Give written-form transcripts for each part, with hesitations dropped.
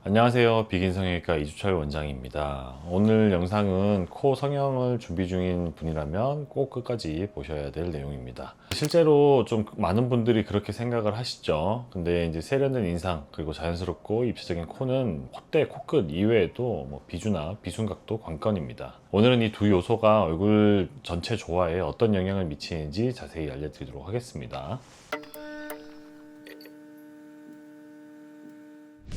안녕하세요. 비긴성형외과 이주철 원장입니다. 오늘 영상은 코 성형을 준비 중인 분이라면 꼭 끝까지 보셔야 될 내용입니다. 실제로 좀 많은 분들이 그렇게 생각을 하시죠. 근데 이제 세련된 인상 그리고 자연스럽고 입체적인 코는 콧대, 코끝 이외에도 비주나 비순각도 관건입니다. 오늘은 이 두 요소가 얼굴 전체 조화에 어떤 영향을 미치는지 자세히 알려드리도록 하겠습니다.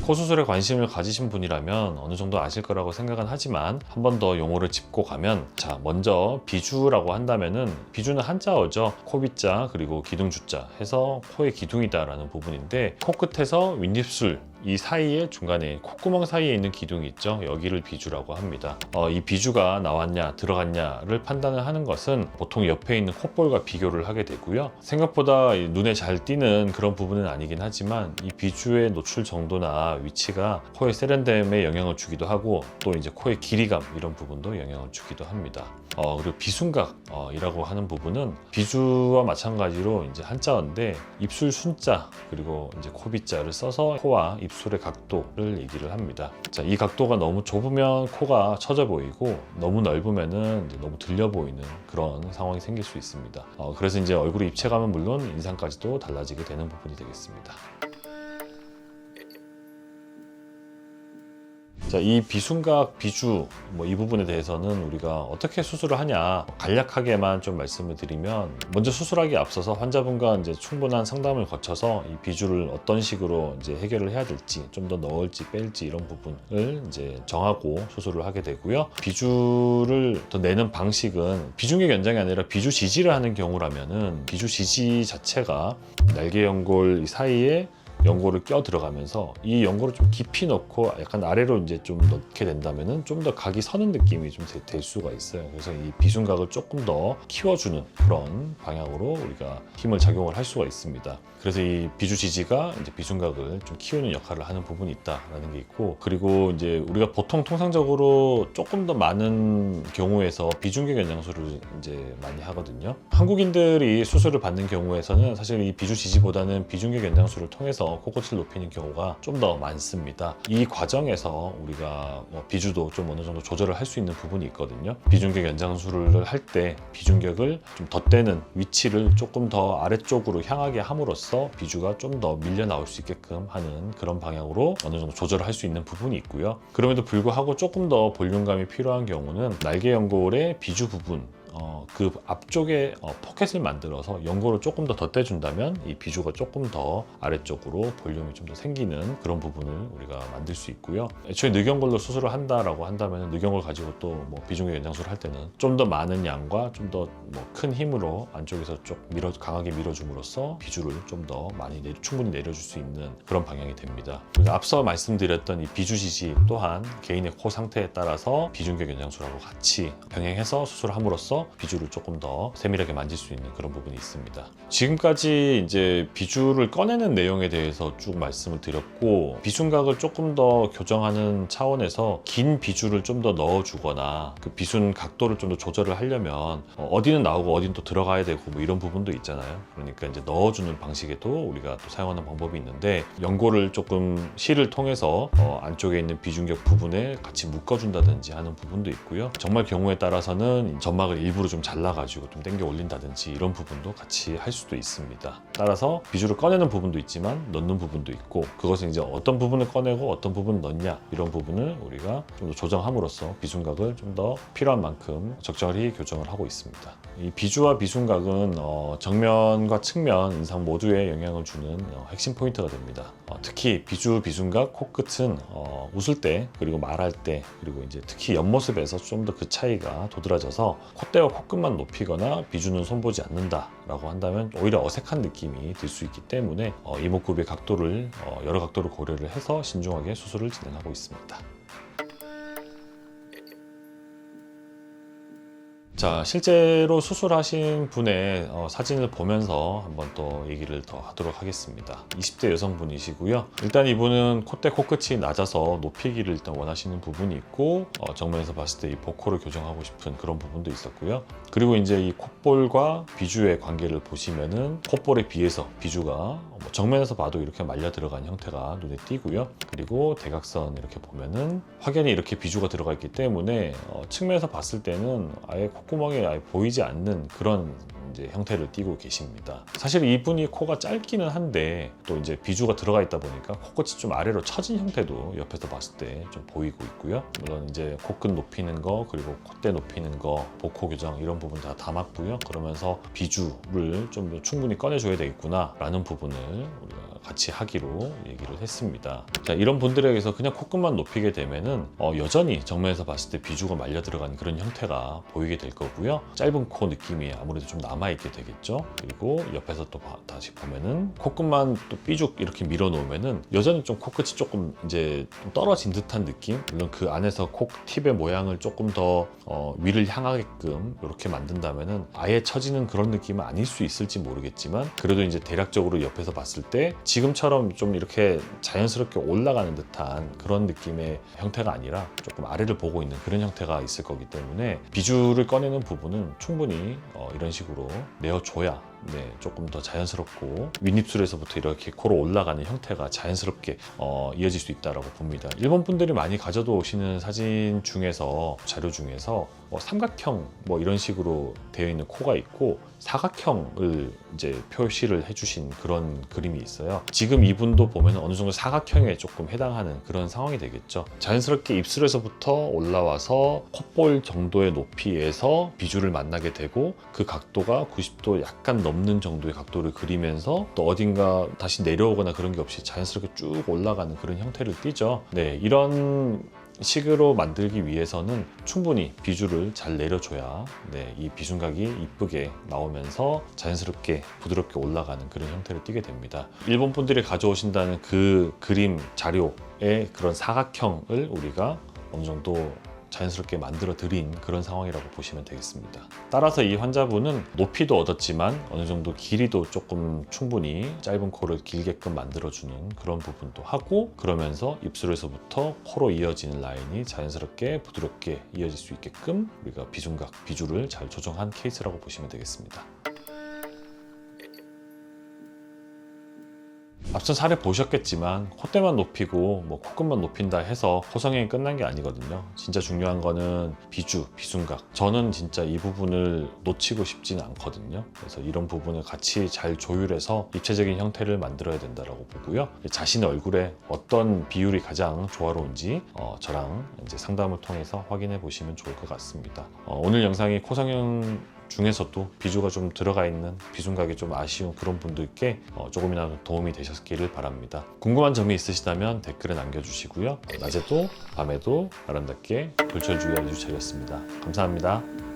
코 수술에 관심을 가지신 분이라면 어느 정도 아실 거라고 생각은 하지만 한 번 더 용어를 짚고 가면, 자, 먼저 비주라고 한다면은, 비주는 한자어죠. 코빗자 그리고 기둥주자 해서 코의 기둥이다 라는 부분인데, 코끝에서 윗입술 이 사이에 중간에 콧구멍 사이에 있는 기둥이 있죠. 여기를 비주라고 합니다. 이 비주가 나왔냐 들어갔냐를 판단을 하는 것은 보통 옆에 있는 콧볼과 비교를 하게 되고요. 생각보다 눈에 잘 띄는 그런 부분은 아니긴 하지만 이 비주의 노출 정도나 위치가 코의 세련됨에 영향을 주기도 하고, 또 이제 코의 길이감 이런 부분도 영향을 주기도 합니다. 그리고 비순각이라고 하는 부분은 비주와 마찬가지로 이제 한자어인데, 입술 순자 그리고 이제 코빗자를 써서 코와 입술의 각도를 얘기를 합니다. 자, 이 각도가 너무 좁으면 코가 처져 보이고, 너무 넓으면은 이제 너무 들려 보이는 그런 상황이 생길 수 있습니다. 그래서 이제 얼굴의 입체감은 물론 인상까지도 달라지게 되는 부분이 되겠습니다. 자, 이 비순각, 비주 이 부분에 대해서는 우리가 어떻게 수술을 하냐 간략하게만 좀 말씀을 드리면, 먼저 수술하기 앞서서 환자분과 이제 충분한 상담을 거쳐서 이 비주를 어떤 식으로 이제 해결을 해야 될지, 좀 더 넣을지 뺄지 이런 부분을 이제 정하고 수술을 하게 되고요. 비주를 더 내는 방식은 비중격 연장이 아니라 비주 지지를 하는 경우라면은, 비주 지지 자체가 날개 연골 사이에 연골을 껴 들어가면서 이 연골을 좀 깊이 넣고 약간 아래로 이제 좀 넣게 된다면은 좀 더 각이 서는 느낌이 좀 될 수가 있어요. 그래서 이 비순각을 조금 더 키워주는 그런 방향으로 우리가 힘을 작용을 할 수가 있습니다. 그래서 이 비주 지지가 이제 비순각을 좀 키우는 역할을 하는 부분이 있다라는 게 있고, 그리고 이제 우리가 보통 통상적으로 조금 더 많은 경우에서 비중격 연장술을 이제 많이 하거든요. 한국인들이 수술을 받는 경우에서는 사실 이 비주 지지보다는 비중격 연장술을 통해서 코끝을 높이는 경우가 좀 더 많습니다. 이 과정에서 우리가 비주도 좀 어느 정도 조절을 할 수 있는 부분이 있거든요. 비중격 연장술을 할 때 비중격을 좀 덧대는 위치를 조금 더 아래쪽으로 향하게 함으로써 비주가 좀 더 밀려 나올 수 있게끔 하는 그런 방향으로 어느 정도 조절을 할 수 있는 부분이 있고요. 그럼에도 불구하고 조금 더 볼륨감이 필요한 경우는 날개 연골의 비주 부분, 그 앞쪽에 포켓을 만들어서 연골을 조금 더 덧대준다면 이 비주가 조금 더 아래쪽으로 볼륨이 좀 더 생기는 그런 부분을 우리가 만들 수 있고요. 애초에 늑연골로 수술을 한다라고 한다면 늑연골 가지고 또 비중격 연장술을 할 때는 좀 더 많은 양과 좀 더 큰 힘으로 안쪽에서 강하게 밀어줌으로써 비주를 좀 더 많이 충분히 내려줄 수 있는 그런 방향이 됩니다. 그러니까 앞서 말씀드렸던 이 비주 지지 또한 개인의 코 상태에 따라서 비중격 연장술하고 같이 병행해서 수술함으로써 비주를 조금 더 세밀하게 만질 수 있는 그런 부분이 있습니다. 지금까지 이제 비주를 꺼내는 내용에 대해서 쭉 말씀을 드렸고, 비순각을 조금 더 교정하는 차원에서 긴 비주를 좀 더 넣어주거나 그 비순 각도를 좀 더 조절을 하려면 어디는 나오고 어디는 또 들어가야 되고 이런 부분도 있잖아요. 그러니까 이제 넣어주는 방식에도 우리가 또 사용하는 방법이 있는데, 연골을 조금 실을 통해서 안쪽에 있는 비중격 부분에 같이 묶어준다든지 하는 부분도 있고요. 정말 경우에 따라서는 점막을 일부러 좀 잘라가지고 좀 당겨 올린다든지 이런 부분도 같이 할 수도 있습니다. 따라서 비주를 꺼내는 부분도 있지만 넣는 부분도 있고, 그것은 이제 어떤 부분을 꺼내고 어떤 부분을 넣냐 이런 부분을 우리가 좀 더 조정함으로써 비순각을 좀 더 필요한 만큼 적절히 교정을 하고 있습니다. 이 비주와 비순각은 정면과 측면 인상 모두에 영향을 주는 핵심 포인트가 됩니다. 특히 비주, 비순각, 코끝은 웃을 때 그리고 말할 때, 그리고 이제 특히 옆모습에서 좀 더 그 차이가 도드라져서 콧대와 코끝만 높이거나 비주는 손보지 않는다라고 한다면 오히려 어색한 느낌이 들 수 있기 때문에 이목구비의 각도를 여러 각도를 고려를 해서 신중하게 수술을 진행하고 있습니다. 자, 실제로 수술하신 분의 사진을 보면서 한번 또 얘기를 더 하도록 하겠습니다. 20대 여성분이시고요. 일단 이분은 콧대, 코끝이 낮아서 높이기를 일단 원하시는 부분이 있고, 정면에서 봤을 때 이 보코를 교정하고 싶은 그런 부분도 있었고요. 그리고 이제 이 콧볼과 비주의 관계를 보시면은 콧볼에 비해서 비주가 정면에서 봐도 이렇게 말려 들어간 형태가 눈에 띄고요. 그리고 대각선 이렇게 보면은 확연히 이렇게 비주가 들어가 있기 때문에 측면에서 봤을 때는 아예 콧구멍이 아예 보이지 않는 그런 이제 형태를 띠고 계십니다. 사실 이분이 코가 짧기는 한데 또 이제 비주가 들어가 있다 보니까 코끝이 좀 아래로 처진 형태도 옆에서 봤을 때 좀 보이고 있고요. 물론 이제 코끝 높이는 거 그리고 콧대 높이는 거 보코 교정 이런 부분 다 담았고요. 그러면서 비주를 좀 더 충분히 꺼내줘야 되겠구나 라는 부분을 우리가 같이 하기로 얘기를 했습니다. 자, 이런 분들에게서 그냥 코끝만 높이게 되면은 여전히 정면에서 봤을 때 비주가 말려 들어간 그런 형태가 보이게 될 거고요. 짧은 코 느낌이 아무래도 좀 남아있게 되겠죠. 그리고 옆에서 또 다시 보면은 코끝만 또 삐죽 이렇게 밀어 놓으면은 여전히 좀 코끝이 조금 이제 좀 떨어진 듯한 느낌. 물론 그 안에서 코 팁의 모양을 조금 더 위를 향하게끔 이렇게 만든다면은 아예 처지는 그런 느낌은 아닐 수 있을지 모르겠지만 그래도 이제 대략적으로 옆에서 봤을 때 지금처럼 좀 이렇게 자연스럽게 올라가는 듯한 그런 느낌의 형태가 아니라 조금 아래를 보고 있는 그런 형태가 있을 거기 때문에 비주를 꺼내는 부분은 충분히 이런 식으로 내어줘야 조금 더 자연스럽고 윗입술에서부터 이렇게 코로 올라가는 형태가 자연스럽게 이어질 수 있다고 봅니다. 일본 분들이 많이 가져다 오시는 사진 중에서 자료 중에서 삼각형 이런 식으로 되어 있는 코가 있고 사각형을 이제 표시를 해주신 그런 그림이 있어요. 지금 이분도 보면 어느 정도 사각형에 조금 해당하는 그런 상황이 되겠죠. 자연스럽게 입술에서부터 올라와서 콧볼 정도의 높이에서 비주를 만나게 되고 그 각도가 90도 약간 넘는 정도의 각도를 그리면서 또 어딘가 다시 내려오거나 그런 게 없이 자연스럽게 쭉 올라가는 그런 형태를 띠죠. 이런 식으로 만들기 위해서는 충분히 비주를 잘 내려줘야 이 비순각이 이쁘게 나오면서 자연스럽게 부드럽게 올라가는 그런 형태를 띠게 됩니다. 일본 분들이 가져오신다는 그 그림 자료의 그런 사각형을 우리가 어느 정도 자연스럽게 만들어 드린 그런 상황이라고 보시면 되겠습니다. 따라서 이 환자분은 높이도 얻었지만 어느 정도 길이도 조금 충분히 짧은 코를 길게끔 만들어주는 그런 부분도 하고 그러면서 입술에서부터 코로 이어지는 라인이 자연스럽게 부드럽게 이어질 수 있게끔 우리가 비중각, 비주를 잘 조정한 케이스라고 보시면 되겠습니다. 앞선 사례 보셨겠지만 콧대만 높이고 코끝만 높인다 해서 코성형이 끝난 게 아니거든요. 진짜 중요한 거는 비주, 비순각. 저는 진짜 이 부분을 놓치고 싶지는 않거든요. 그래서 이런 부분을 같이 잘 조율해서 입체적인 형태를 만들어야 된다고 보고요. 자신의 얼굴에 어떤 비율이 가장 조화로운지 저랑 이제 상담을 통해서 확인해 보시면 좋을 것 같습니다. 오늘 영상이 코성형 중에서도 비주가 좀 들어가 있는 비순각이 좀 아쉬운 그런 분들께 조금이라도 도움이 되셨기를 바랍니다. 궁금한 점이 있으시다면 댓글에 남겨주시고요. 낮에도 밤에도 아름답게 불철주야 유철이었습니다. 감사합니다.